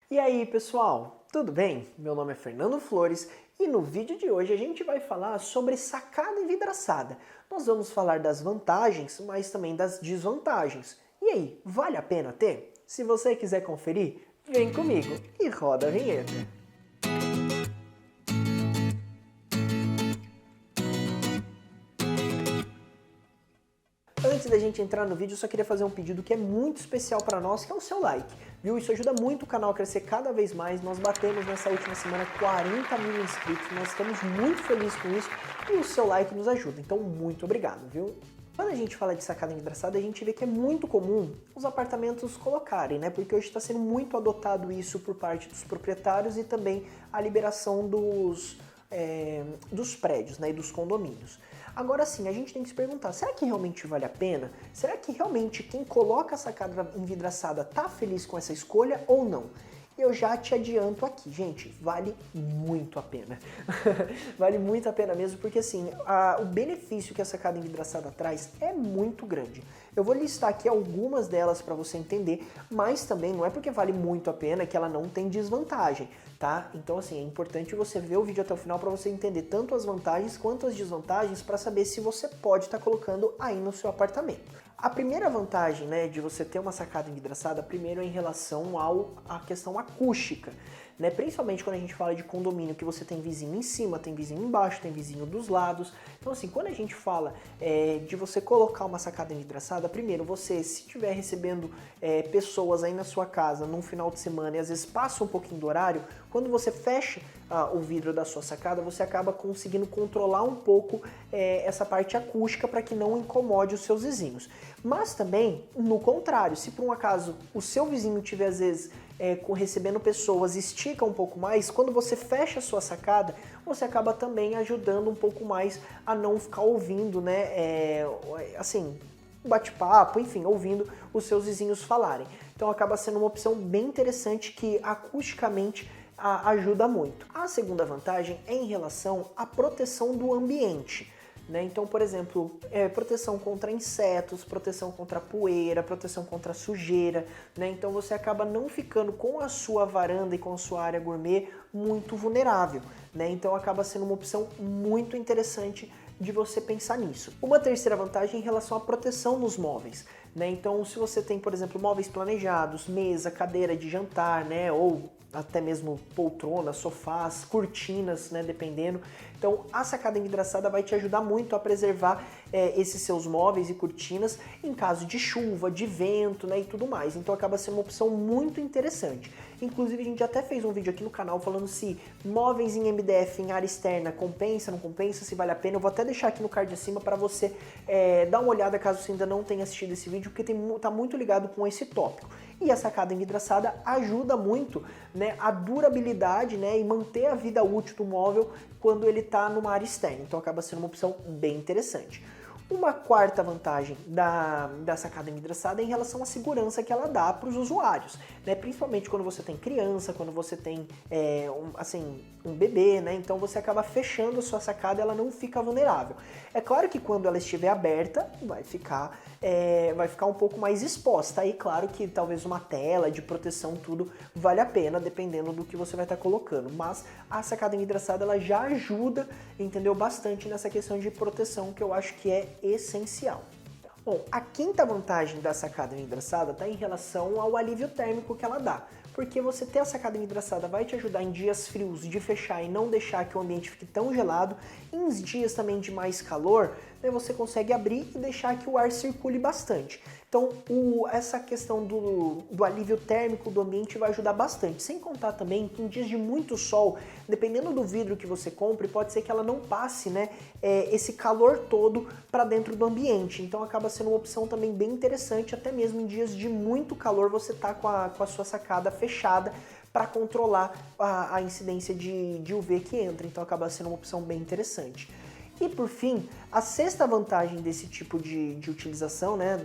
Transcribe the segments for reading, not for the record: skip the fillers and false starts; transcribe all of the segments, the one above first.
E aí, pessoal, tudo bem? Meu nome é Fernando Flores e no vídeo de hoje a gente vai falar sobre sacada envidraçada. Nós vamos falar das vantagens, mas também das desvantagens. E aí, vale a pena ter? Se você quiser conferir, vem comigo e roda a vinheta. Antes da gente entrar no vídeo, eu só queria fazer um pedido que é muito especial para nós, que é o seu like, viu? Isso ajuda muito o canal a crescer cada vez mais. Nós batemos nessa última semana 40 mil inscritos, nós estamos muito felizes com isso e o seu like nos ajuda, então muito obrigado, viu? Quando a gente fala de sacada envidraçada, a gente vê que é muito comum os apartamentos colocarem, né? Porque hoje está sendo muito adotado isso por parte dos proprietários e também a liberação dos prédios, né, e dos condomínios. Agora sim, a gente tem que se perguntar, será que realmente vale a pena? Será que realmente quem coloca a sacada envidraçada tá feliz com essa escolha ou não? Eu já te adianto aqui, gente, vale muito a pena. Vale muito a pena mesmo, porque assim, o benefício que a sacada envidraçada traz é muito grande. Eu vou listar aqui algumas delas para você entender, mas também não é porque vale muito a pena que ela não tem desvantagem, tá? Então assim, é importante você ver o vídeo até o final para você entender tanto as vantagens quanto as desvantagens para saber se você pode estar colocando aí no seu apartamento. A primeira vantagem, né, de você ter uma sacada envidraçada, primeiro é em relação à questão acústica, né? Principalmente quando a gente fala de condomínio, que você tem vizinho em cima, tem vizinho embaixo, tem vizinho dos lados. Então assim, quando a gente fala de você colocar uma sacada envidraçada, primeiro você, se estiver recebendo pessoas aí na sua casa num final de semana e às vezes passa um pouquinho do horário, quando você fecha o vidro da sua sacada, você acaba conseguindo controlar um pouco essa parte acústica para que não incomode os seus vizinhos. Mas também, no contrário, se por um acaso o seu vizinho tiver às vezes recebendo pessoas, estica um pouco mais, quando você fecha a sua sacada, você acaba também ajudando um pouco mais a não ficar ouvindo, né, assim, bate-papo, enfim, ouvindo os seus vizinhos falarem. Então acaba sendo uma opção bem interessante que acusticamente ajuda muito. A segunda vantagem é em relação à proteção do ambiente. Né? Então, por exemplo, proteção contra insetos, proteção contra poeira, proteção contra sujeira, né? Então você acaba não ficando com a sua varanda e com a sua área gourmet muito vulnerável, né? Então acaba sendo uma opção muito interessante de você pensar nisso. Uma terceira vantagem é em relação à proteção nos móveis, né? Então, se você tem, por exemplo, móveis planejados, mesa, cadeira de jantar, né, ou até mesmo poltronas, sofás, cortinas, né, dependendo. Então, a sacada envidraçada vai te ajudar muito a preservar esses seus móveis e cortinas em caso de chuva, de vento, né, e tudo mais. Então, acaba sendo uma opção muito interessante. Inclusive, a gente até fez um vídeo aqui no canal falando se móveis em MDF em área externa compensa, não compensa, se vale a pena. Eu vou até deixar aqui no card acima para você dar uma olhada caso você ainda não tenha assistido esse vídeo, porque tá muito ligado com esse tópico. E a sacada envidraçada ajuda muito, né, a durabilidade, né, e manter a vida útil do móvel quando ele está numa área externa. Então acaba sendo uma opção bem interessante. Uma quarta vantagem da sacada envidraçada é em relação à segurança que ela dá para os usuários, né? Principalmente quando você tem criança, quando você tem um bebê, né? Então você acaba fechando a sua sacada e ela não fica vulnerável. É claro que quando ela estiver aberta, vai ficar um pouco mais exposta. Aí claro que talvez uma tela de proteção, tudo vale a pena, dependendo do que você vai estar colocando. Mas a sacada envidraçada ela já ajuda, entendeu, bastante nessa questão de proteção, que eu acho que é essencial. Bom, a quinta vantagem da sacada envidraçada está em relação ao alívio térmico que ela dá. Porque você ter a sacada envidraçada vai te ajudar em dias frios de fechar e não deixar que o ambiente fique tão gelado. Em dias também de mais calor, né, você consegue abrir e deixar que o ar circule bastante. Então, essa questão do alívio térmico do ambiente vai ajudar bastante. Sem contar também que em dias de muito sol, dependendo do vidro que você compre, pode ser que ela não passe, né, esse calor todo para dentro do ambiente. Então, acaba sendo uma opção também bem interessante, até mesmo em dias de muito calor, você tá com a sua sacada fechada para controlar a incidência de UV que entra. Então, acaba sendo uma opção bem interessante. E por fim, a sexta vantagem desse tipo de utilização, né,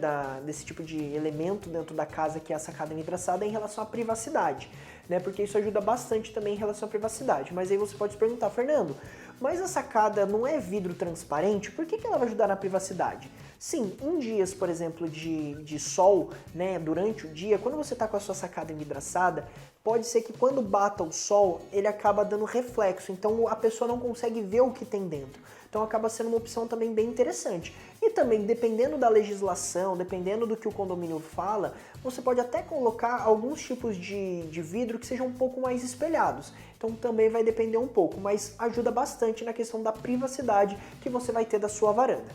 desse tipo de elemento dentro da casa que é a sacada envidraçada é em relação à privacidade, né, porque isso ajuda bastante também em relação à privacidade. Mas aí você pode se perguntar, Fernando, mas a sacada não é vidro transparente? Por que ela vai ajudar na privacidade? Sim, em dias, por exemplo, de sol, né, durante o dia, quando você está com a sua sacada envidraçada, pode ser que quando bata o sol, ele acaba dando reflexo, então a pessoa não consegue ver o que tem dentro. Então acaba sendo uma opção também bem interessante. E também, dependendo da legislação, dependendo do que o condomínio fala, você pode até colocar alguns tipos de vidro que sejam um pouco mais espelhados. Então também vai depender um pouco, mas ajuda bastante na questão da privacidade que você vai ter da sua varanda.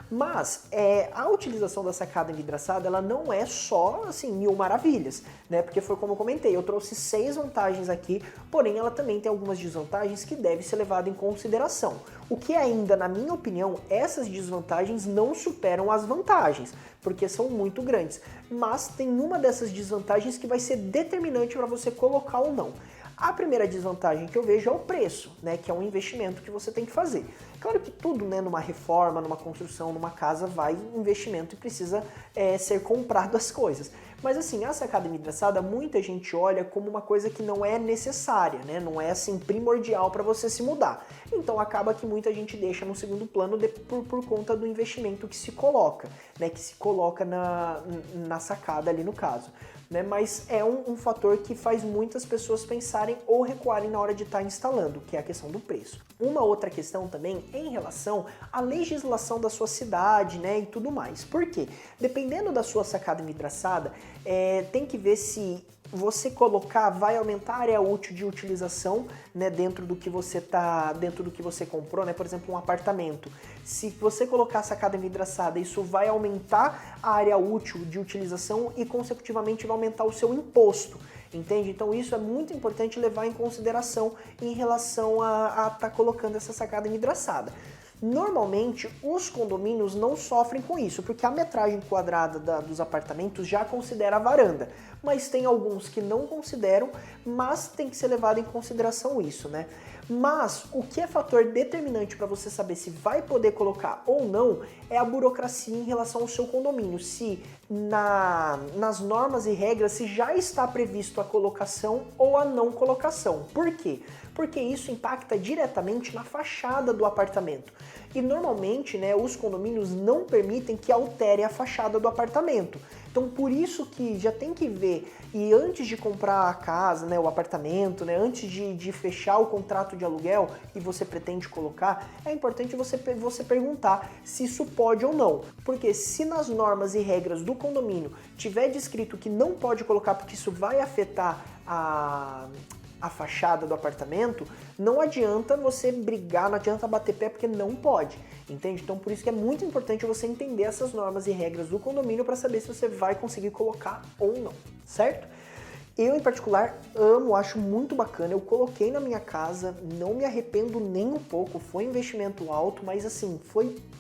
Mas a utilização da sacada envidraçada, ela não é só, assim, mil maravilhas, né? Porque foi como eu comentei, eu trouxe 6 vantagens aqui, porém ela também tem algumas desvantagens que deve ser levada em consideração. O que ainda, na minha opinião, essas desvantagens não superam as vantagens, porque são muito grandes. Mas tem uma dessas desvantagens que vai ser determinante para você colocar ou não. A primeira desvantagem que eu vejo é o preço, né, que é um investimento que você tem que fazer. Claro que tudo, né, numa reforma, numa construção, numa casa, vai investimento e precisa ser comprado as coisas. Mas assim, a sacada envidraçada, muita gente olha como uma coisa que não é necessária, né, não é assim primordial para você se mudar. Então acaba que muita gente deixa no segundo plano por conta do investimento que se coloca, né, que se coloca na sacada ali no caso. Né, mas é um fator que faz muitas pessoas pensarem ou recuarem na hora de estar instalando, que é a questão do preço. Uma outra questão também é em relação à legislação da sua cidade, né, e tudo mais. Por quê? Dependendo da sua sacada envidraçada, tem que ver se você colocar vai aumentar a área útil de utilização, né, dentro do que você comprou, né, por exemplo, um apartamento. Se você colocar a sacada envidraçada, isso vai aumentar a área útil de utilização e consecutivamente vai aumentar o seu imposto. Entende? Então isso é muito importante levar em consideração em relação a estar colocando essa sacada envidraçada. Normalmente, os condomínios não sofrem com isso, porque a metragem quadrada dos apartamentos já considera a varanda, mas tem alguns que não consideram, mas tem que ser levado em consideração isso, né? Mas o que é fator determinante para você saber se vai poder colocar ou não é a burocracia em relação ao seu condomínio, se nas normas e regras se já está previsto a colocação ou a não colocação. Por quê? Porque isso impacta diretamente na fachada do apartamento. E normalmente, né, os condomínios não permitem que altere a fachada do apartamento. Então por isso que já tem que ver, e antes de comprar a casa, né, o apartamento, né, antes de fechar o contrato de aluguel e você pretende colocar, é importante você perguntar se isso pode ou não. Porque se nas normas e regras do condomínio tiver descrito que não pode colocar porque isso vai afetar a fachada do apartamento, não adianta você brigar, não adianta bater pé porque não pode, entende? Então por isso que é muito importante você entender essas normas e regras do condomínio para saber se você vai conseguir colocar ou não, certo? Eu, em particular, amo, acho muito bacana, eu coloquei na minha casa, não me arrependo nem um pouco, foi investimento alto, mas assim,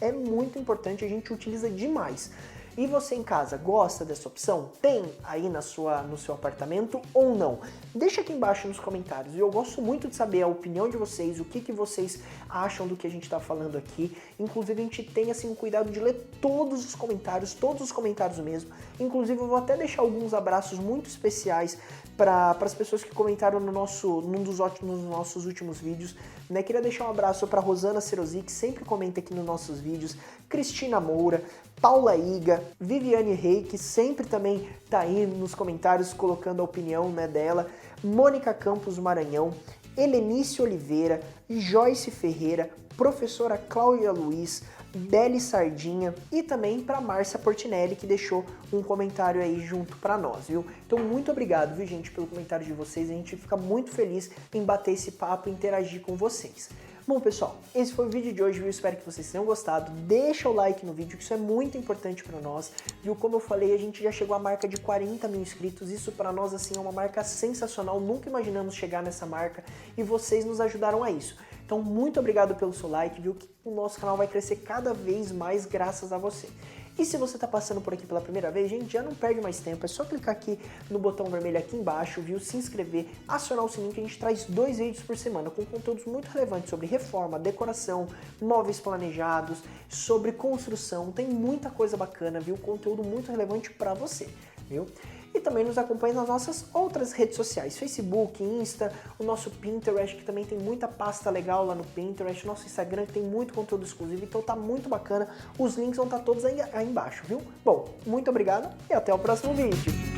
é muito importante, a gente utiliza demais. E você em casa gosta dessa opção? Tem aí no seu apartamento ou não? Deixa aqui embaixo nos comentários. Eu gosto muito de saber a opinião de vocês, o que vocês acham do que a gente está falando aqui. Inclusive a gente tem assim o cuidado de ler todos os comentários mesmo. Inclusive eu vou até deixar alguns abraços muito especiais para as pessoas que comentaram num dos nossos últimos vídeos. Né? Queria deixar um abraço para Rosana Serozi, que sempre comenta aqui nos nossos vídeos, Cristina Moura, Paula Iga, Viviane Rey, que sempre também tá aí nos comentários colocando a opinião, né, dela, Mônica Campos Maranhão, Helenice Oliveira, Joyce Ferreira, professora Cláudia Luiz, Beli Sardinha e também para Márcia Portinelli, que deixou um comentário aí junto para nós, viu? Então muito obrigado, viu, gente, pelo comentário de vocês, a gente fica muito feliz em bater esse papo e interagir com vocês. Bom, pessoal, esse foi o vídeo de hoje, viu? Espero que vocês tenham gostado. Deixa o like no vídeo, que isso é muito importante para nós, viu? Como eu falei, a gente já chegou à marca de 40 mil inscritos. Isso para nós, assim, é uma marca sensacional. Nunca imaginamos chegar nessa marca e vocês nos ajudaram a isso. Então, muito obrigado pelo seu like, viu? Que o nosso canal vai crescer cada vez mais graças a você. E se você está passando por aqui pela primeira vez, gente, já não perde mais tempo, é só clicar aqui no botão vermelho aqui embaixo, viu? Se inscrever, acionar o sininho, que a gente traz 2 vídeos por semana com conteúdos muito relevantes sobre reforma, decoração, móveis planejados, sobre construção, tem muita coisa bacana, viu? Conteúdo muito relevante para você, viu? E também nos acompanhe nas nossas outras redes sociais, Facebook, Insta, o nosso Pinterest, que também tem muita pasta legal lá no Pinterest, o nosso Instagram, que tem muito conteúdo exclusivo, então tá muito bacana, os links vão estar todos aí embaixo, viu? Bom, muito obrigado e até o próximo vídeo!